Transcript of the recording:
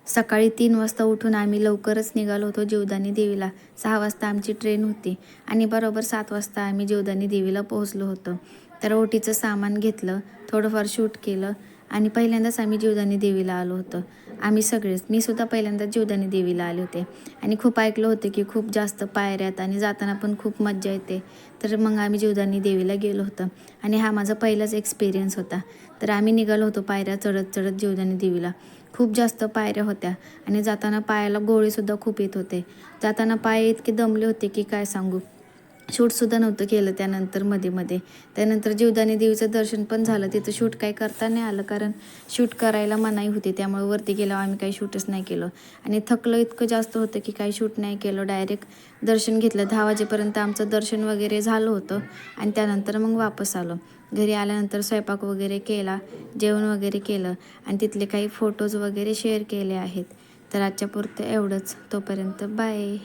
सकाळी 3 वाजता उठून आम्ही लवकरच निघालो होतो जीवदानी देवीला. 6 वाजता आमची ट्रेन होती आणि बरोबर 7 वाजता आम्ही जीवदानी देवीला पोहोचलो होतो. तर ओटीचं सामान घेतलं, थोडंफार शूट केलं आणि पहिल्यांदाच आम्ही जीवदानी देवीला आलो होतो. आम्ही सगळेच, मी सुद्धा पहिल्यांदाच जीवदानी देवीला आले होते आणि खूप ऐकलं होतं की खूप जास्त पायऱ्यात आणि जाताना पण खूप मज्जा येते. तर मग आम्ही जीवदानी देवीला गेलो होतो आणि हा माझा पहिलाच एक्सपिरियन्स होता. तर आम्ही निघालो होतो पायऱ्या चढत चढत जीवदानी देवीला. खूप जास्त पायऱ्या होत्या आणि जाताना पायाला गोळेसुद्धा खूप येत होते. जाताना पाय इतके दमले होते की काय सांगू. शूटसुद्धा नव्हतं केलं त्यानंतर मध्ये. त्यानंतर जीवदानी देवीचं दर्शन पण झालं. तिथं शूट काही करता नाही आलं कारण शूट करायला मनाई होती. त्यामुळे वरती गेल्यावर आम्ही काही शूटच नाही केलं आणि थकलं इतकं जास्त होतं की काही शूट नाही केलं. डायरेक्ट दर्शन घेतलं. 10 वाजेपर्यंत आमचं दर्शन वगैरे झालं होतं आणि त्यानंतर मग वापस आलो. घरी आल्यानंतर स्वयंपाक वगैरे केला, जेवण वगैरे केलं आणि तिथले काही फोटोज वगैरे शेअर केले आहेत. तर आजच्या पुरतं एवढंच. तोपर्यंत बाय.